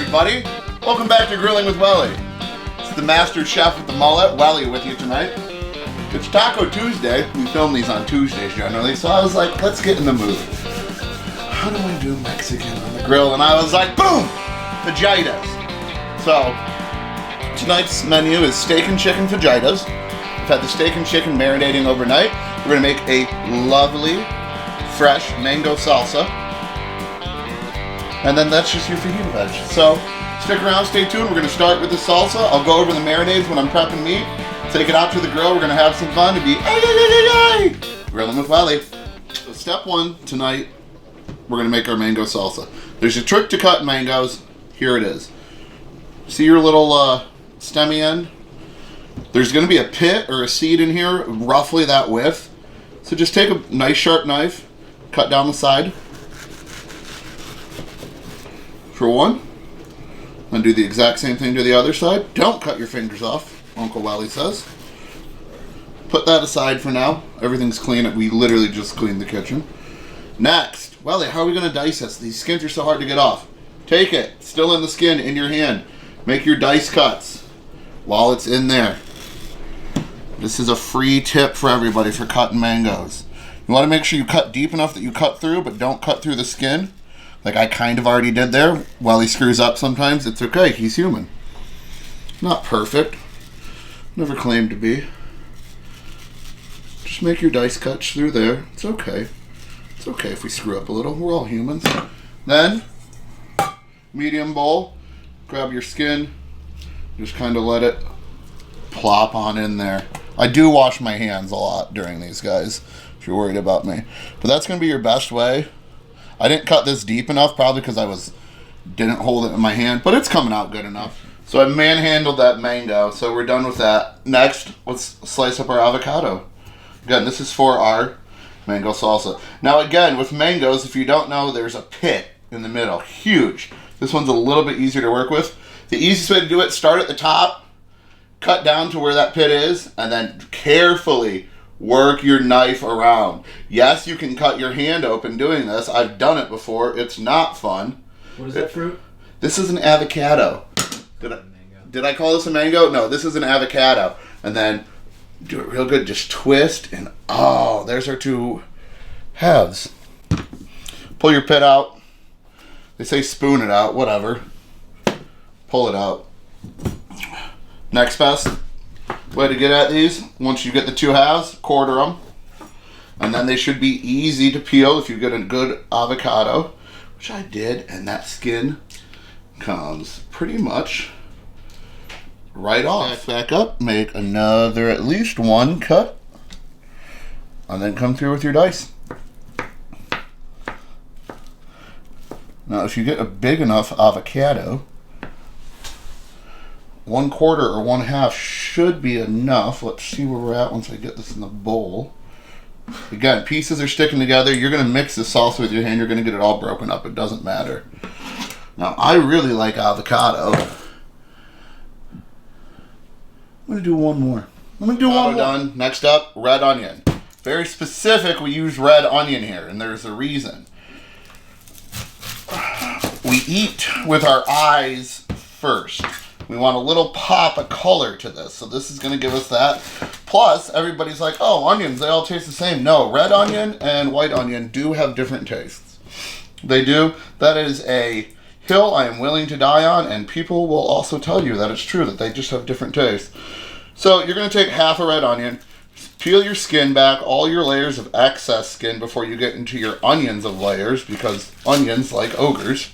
everybody. Welcome back to Grilling with Welly. It's the master chef with the mullet, Welly, with you tonight. It's Taco Tuesday. We film these on Tuesdays generally, so I was like, let's get in the mood. How do I do Mexican on the grill? And I was like, boom! Fajitas. So, tonight's menu is steak and chicken fajitas. I've had the steak and chicken marinating overnight. We're going to make a lovely, fresh mango salsa. And then that's just your fajita veg. So, stick around, stay tuned. We're going to start with the salsa. I'll go over the marinades when I'm prepping meat. Take it out to the grill. We're going to have some fun. To be Grilling with Welly. So step one tonight, we're going to make our mango salsa. There's a trick to cut mangoes. Here it is. See your little stemmy end? There's going to be a pit or a seed in here, roughly that width. So just take a nice sharp knife, cut down the side. For one, and do the exact same thing to the other side. Don't cut your fingers off, Uncle Welly says. Put that aside for now. Everything's clean. We literally just cleaned the kitchen. Next, Welly, how are we going to dice this? These skins are so hard to get off. Take it, still in the skin, in your hand. Make your dice cuts while it's in there. This is a free tip for everybody for cutting mangoes. You want to make sure you cut deep enough that you cut through, but don't cut through the skin. Like I kind of already did there. While he screws up sometimes, it's okay. He's human. Not perfect. Never claimed to be. Just make your dice cuts through there. It's okay. It's okay if we screw up a little. We're all humans. Then, medium bowl. Grab your skin. Just kind of let it plop on in there. I do wash my hands a lot during these, guys, if you're worried about me. But that's going to be your best way. I didn't cut this deep enough, probably because I didn't hold it in my hand, but it's coming out good enough. So I manhandled that mango, so we're done with that. Next, let's slice up our avocado. Again, this is for our mango salsa. Now again, with mangoes, if you don't know, there's a pit in the middle, huge. This one's a little bit easier to work with. The easiest way to do it, start at the top, cut down to where that pit is, and then carefully work your knife around. Yes, you can cut your hand open doing this. I've done it before. It's not fun. What is that fruit? This is an avocado. Did I call this a mango? No, this is an avocado. And then do it real good. Just twist and oh, there's our two halves. Pull your pit out. They say spoon it out, whatever. Pull it out. Next best way to get at these, once you get the two halves, quarter them. And then they should be easy to peel if you get a good avocado, which I did, and that skin comes pretty much right off. Back up, make another at least one cut, and then come through with your dice. Now if you get a big enough avocado, 1/4 or 1/2 should be enough. Let's see where we're at once I get this in the bowl. Again, pieces are sticking together. You're going to mix the salsa with your hand. You're going to get it all broken up. It doesn't matter. Now, I really like avocado. I'm going to do one more. Done. Next up, red onion. Very specific, we use red onion here, and there's a reason. We eat with our eyes first. We want a little pop of color to this, so this is going to give us that. Plus, everybody's like, oh, onions, they all taste the same. No, red onion and white onion do have different tastes. They do. That is a hill I am willing to die on, and people will also tell you that it's true, that they just have different tastes. So you're going to take half a red onion, peel your skin back, all your layers of excess skin before you get into your onions of layers, because onions, like ogres,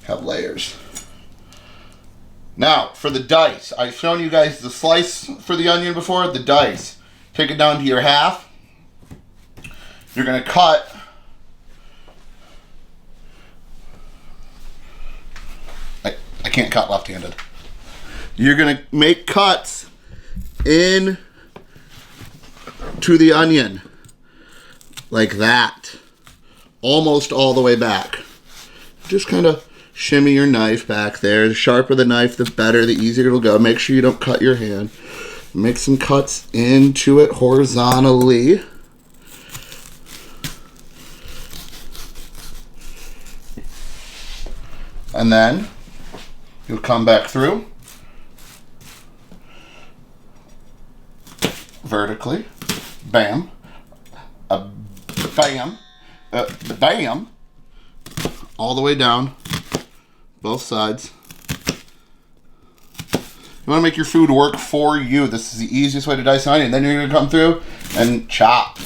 have layers. Now, for the dice, I've shown you guys the slice for the onion before, the dice. Take it down to your half. You're going to cut I can't cut left-handed. You're going to make cuts in to the onion like that, almost all the way back. Just kind of shimmy your knife back there. The sharper the knife, the better, the easier it'll go. Make sure you don't cut your hand. Make some cuts into it horizontally. And then You'll come back through. Vertically. Bam. Bam. Bam. All the way down. Both sides. You want to make your food work for you. This is the easiest way to dice an onion. Then you're going to come through and chop.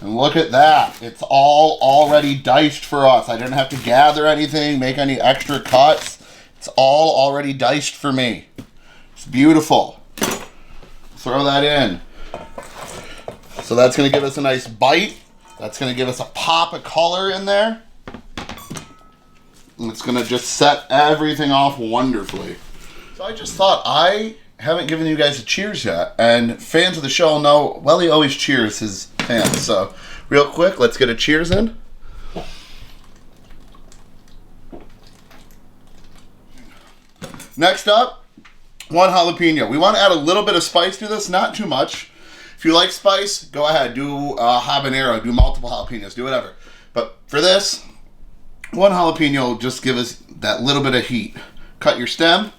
And look at that. It's all already diced for us. I didn't have to gather anything, make any extra cuts. It's all already diced for me. It's beautiful. Throw that in. So that's going to give us a nice bite. That's going to give us a pop of color in there. And it's going to just set everything off wonderfully. So I just thought, I haven't given you guys a cheers yet. And fans of the show know Welly always cheers his fans. So real quick, let's get a cheers in. Next up, 1 jalapeno. We want to add a little bit of spice to this, not too much. If you like spice, go ahead, do habanero, do multiple jalapenos, do whatever. But for this, 1 jalapeno will just give us that little bit of heat. Cut your stem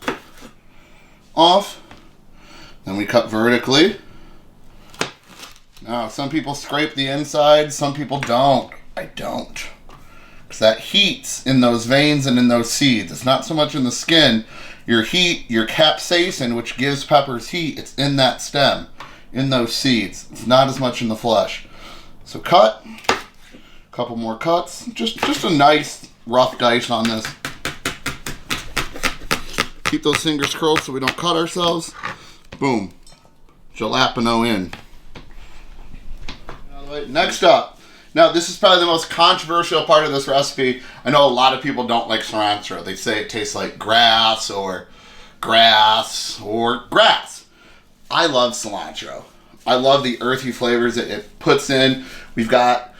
off. Then we cut vertically. Now, some people scrape the inside, some people don't. I don't. Because that heat's in those veins and in those seeds. It's not so much in the skin. Your heat, your capsaicin, which gives peppers heat, it's in that stem, in those seeds. It's not as much in the flesh. So cut. A couple more cuts. Just a nice rough dice on this. Keep those fingers curled so we don't cut ourselves. Boom. Jalapeno in. Next up. Now, this is probably the most controversial part of this recipe. I know a lot of people don't like cilantro. They say it tastes like grass or grass or grass. I love cilantro. I love the earthy flavors that it puts in. We've got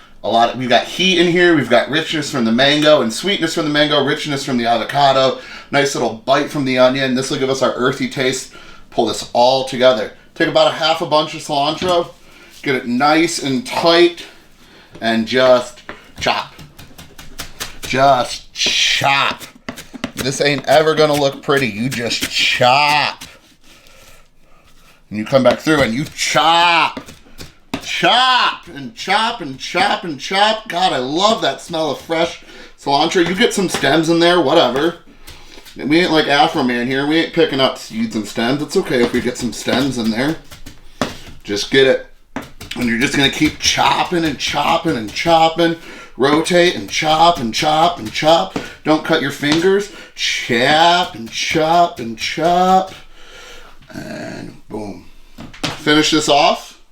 heat in here. We've got richness from the mango and sweetness from the mango, richness from the avocado, nice little bite from the onion. This will give us our earthy taste. Pull this all together. Take about a half a bunch of cilantro, get it nice and tight, and just chop. Just chop. This ain't ever gonna look pretty. You just chop. And you come back through and you chop. Chop and chop and chop and chop. God, I love that smell of fresh cilantro. You get some stems in there, whatever. We ain't like Afro Man here. We ain't picking up seeds and stems. It's okay if we get some stems in there. Just get it. And you're just going to keep chopping and chopping and chopping. Rotate and chop and chop and chop. Don't cut your fingers. Chop and chop and chop. And boom. Finish this off.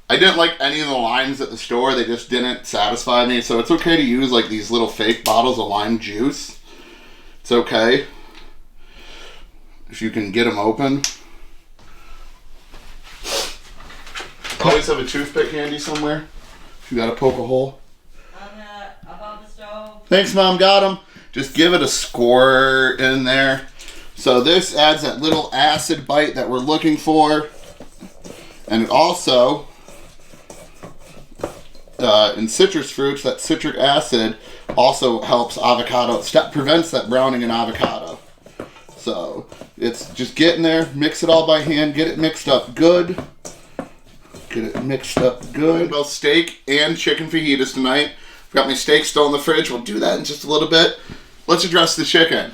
I didn't like any of the limes at the store. They just didn't satisfy me. So it's okay to use like these little fake bottles of lime juice. It's okay. If you can get them open. Always have a toothpick handy somewhere. If you gotta poke a hole. Above the stove. Thanks, Mom. Got them. Just give it a squirt in there. So this adds that little acid bite that we're looking for. And it also, in citrus fruits, that citric acid also helps avocado. Prevents that browning in avocado. So it's just get in there, mix it all by hand, get it mixed up good. Get it mixed up good. Both steak and chicken fajitas tonight. I've got my steak still in the fridge. We'll do that in just a little bit. Let's address the chicken.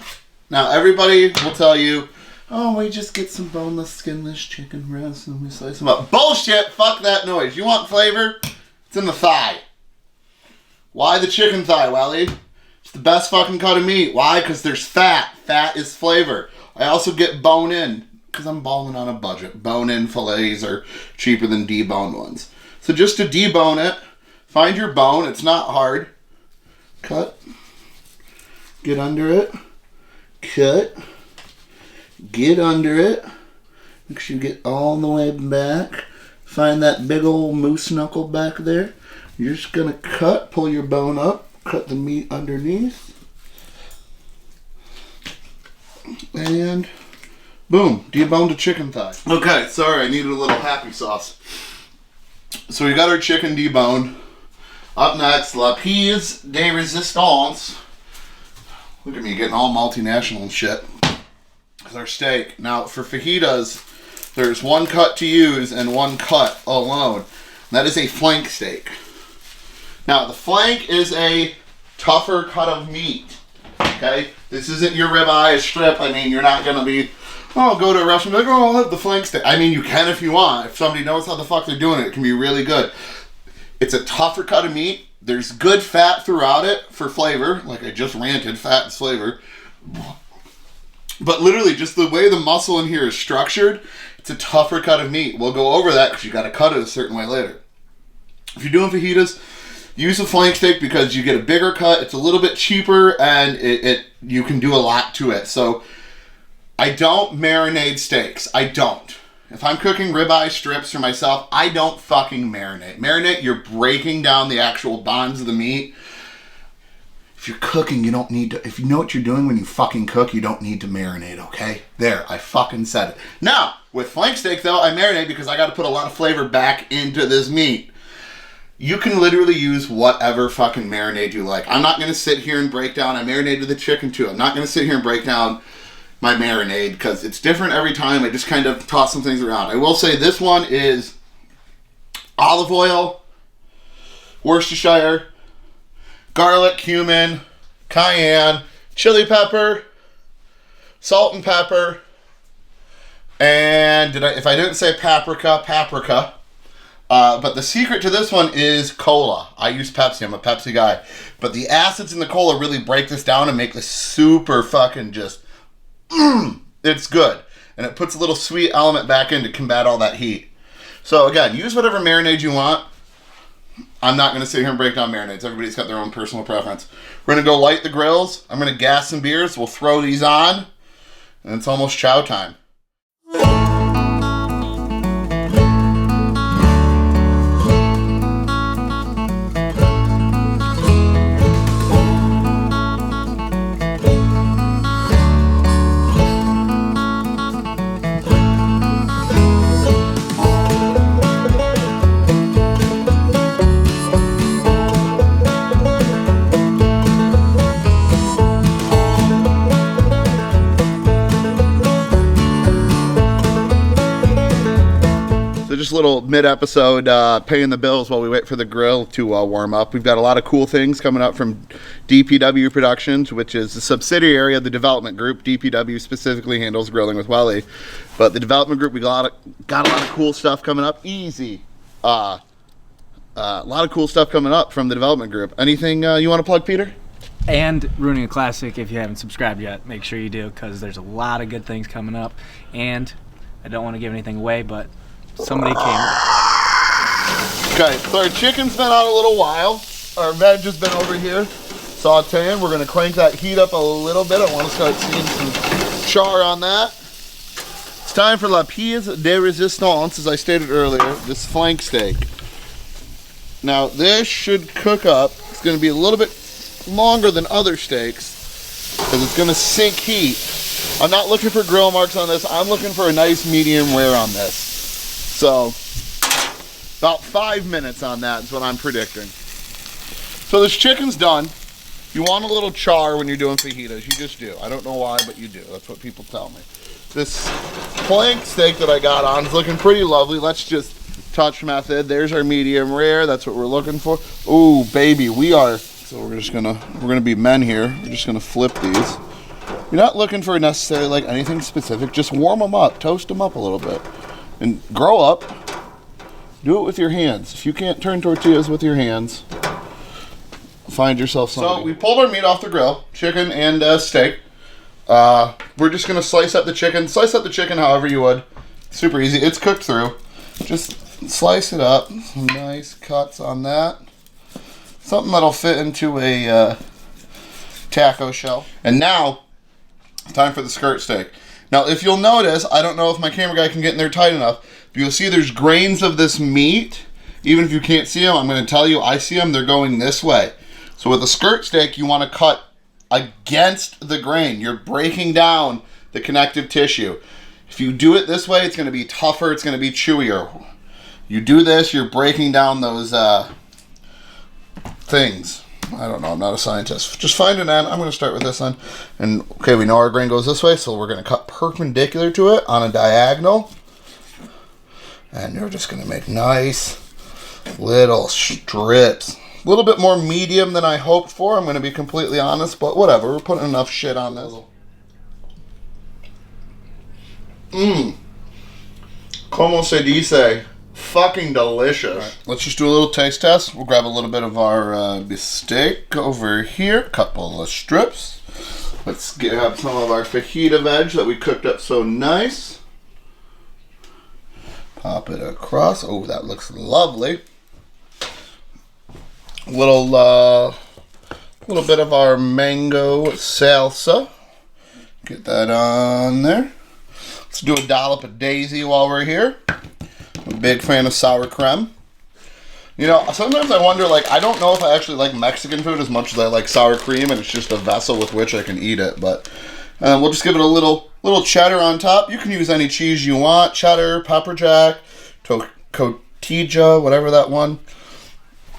Now, everybody will tell you, oh, we just get some boneless, skinless chicken breasts and we slice them up. Bullshit! Fuck that noise. You want flavor? It's in the thigh. Why the chicken thigh, Welly? It's the best fucking cut of meat. Why? Because there's fat. Fat is flavor. I also get bone in. Because I'm balling on a budget. Bone-in fillets are cheaper than deboned ones. So just to debone it, find your bone. It's not hard. Cut. Get under it. Cut. Get under it. Make sure you get all the way back. Find that big old moose knuckle back there. You're just going to cut, pull your bone up, cut the meat underneath. And boom, deboned a chicken thigh. Okay, sorry, I needed a little happy sauce. So we got our chicken deboned. Up next, la pièce de résistance. Look at me getting all multinational and shit. With our steak. Now, for fajitas, there's one cut to use and one cut alone. That is a flank steak. Now, the flank is a tougher cut of meat. Okay? This isn't your ribeye strip. I mean, you're not going to be, oh, go to a restaurant and be like, oh, I'll have the flank steak. I mean, you can if you want. If somebody knows how the fuck they're doing it, it can be really good. It's a tougher cut of meat. There's good fat throughout it for flavor. Like I just ranted, fat is flavor. But literally, just the way the muscle in here is structured, it's a tougher cut of meat. We'll go over that because you got to cut it a certain way later. If you're doing fajitas, use a flank steak because you get a bigger cut. It's a little bit cheaper, and you can do a lot to it. So I don't marinate steaks. I don't. If I'm cooking ribeye strips for myself, I don't fucking marinate. Marinate, you're breaking down the actual bonds of the meat. If you're cooking, you don't need to, if you know what you're doing when you fucking cook, you don't need to marinate, okay? There, I fucking said it. Now, with flank steak though, I marinate because I gotta put a lot of flavor back into this meat. You can literally use whatever fucking marinade you like. I'm not gonna sit here and break down, I marinated the chicken too. I'm not gonna sit here and break down my marinade because it's different every time. I just kind of toss some things around. I will say this one is olive oil, Worcestershire, garlic, cumin, cayenne, chili pepper, salt and pepper, and if I didn't say paprika. But the secret to this one is cola. I use Pepsi. I'm a Pepsi guy. But the acids in the cola really break this down and make this super fucking just it's good. And it puts a little sweet element back in to combat all that heat. So again, use whatever marinade you want. I'm not going to sit here and break down marinades. Everybody's got their own personal preference. We're going to go light the grills. I'm going to gas some beers. We'll throw these on. And it's almost chow time. Just a little mid-episode paying the bills while we wait for the grill to warm up. We've got a lot of cool things coming up from DPW Productions, which is a subsidiary of the development group. DPW specifically handles Grilling with Welly, but the development group, we got a lot of cool stuff coming up. A lot of cool stuff coming up from the development group. Anything you want to plug, Peter? And Ruining a Classic, if you haven't subscribed yet, make sure you do, because there's a lot of good things coming up. And I don't want to give anything away, but somebody came. Okay, so our chicken's been out a little while. Our veg has been over here sauteing. We're going to crank that heat up a little bit. I want to start seeing some char on that. It's time for la pièce de résistance, as I stated earlier, this flank steak. Now, this should cook up. It's going to be a little bit longer than other steaks because it's going to sink heat. I'm not looking for grill marks on this. I'm looking for a nice medium rare on this. So, about 5 minutes on that is what I'm predicting. So this chicken's done. You want a little char when you're doing fajitas. You just do. I don't know why, but you do. That's what people tell me. This flank steak that I got on is looking pretty lovely. Let's just touch method. There's our medium rare. That's what we're looking for. Ooh, baby, so we're gonna be men here. We're just gonna flip these. You're not looking for necessarily like anything specific. Just warm them up, toast them up a little bit. And grow up, do it with your hands. If you can't turn tortillas with your hands, find yourself something. So we pulled our meat off the grill, chicken and steak. We're just gonna slice up the chicken. Slice up the chicken however you would. Super easy, it's cooked through. Just slice it up, some nice cuts on that. Something that'll fit into a taco shell. And now, time for the skirt steak. Now, if you'll notice, I don't know if my camera guy can get in there tight enough, but you'll see there's grains of this meat. Even if you can't see them, I'm going to tell you, I see them, they're going this way. So with a skirt steak, you want to cut against the grain. You're breaking down the connective tissue. If you do it this way, it's going to be tougher, it's going to be chewier. You do this, you're breaking down those things. I don't know, I'm not a scientist. Just find an end. I'm going to start with this end. And, okay, we know our grain goes this way, so we're going to cut perpendicular to it on a diagonal. And you're just going to make nice little strips. A little bit more medium than I hoped for, I'm going to be completely honest, but whatever. We're putting enough shit on this. Como se dice? Fucking delicious. Right, let's just do a little taste test. We'll grab a little bit of our steak over here. Couple of strips. Let's grab some of our fajita veg that we cooked up so nice. Pop it across. Oh, that looks lovely. Little bit of our mango salsa. Get that on there. Let's do a dollop of daisy while we're here. I'm a big fan of sour creme. You know, sometimes I wonder, like, I don't know if I actually like Mexican food as much as I like sour cream, and it's just a vessel with which I can eat it. But we'll just give it a little cheddar on top. You can use any cheese you want. Cheddar, pepper jack, cotija, whatever that one.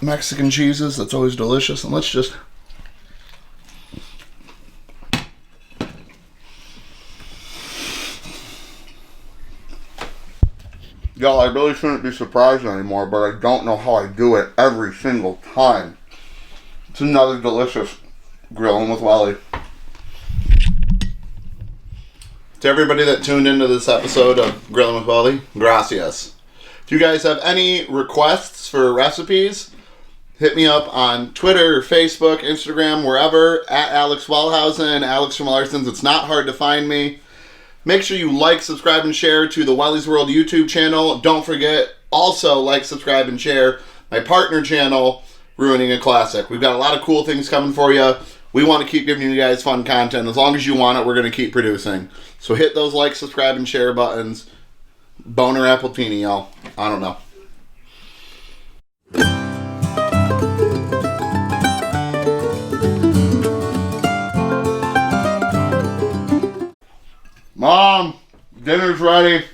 Mexican cheeses, that's always delicious. And let's just... Y'all, I really shouldn't be surprised anymore, but I don't know how I do it every single time. It's another delicious Grilling with Welly. To everybody that tuned into this episode of Grilling with Welly, gracias. If you guys have any requests for recipes, hit me up on Twitter, Facebook, Instagram, wherever, at Alex Wellhausen, Alex from Larson's. It's not hard to find me. Make sure you like, subscribe, and share to the Welly's World YouTube channel. Don't forget, also like, subscribe, and share my partner channel, Ruining a Classic. We've got a lot of cool things coming for you. We want to keep giving you guys fun content. As long as you want it, we're going to keep producing. So hit those like, subscribe, and share buttons. Boner Appletini, y'all. I don't know. Mom, dinner's ready.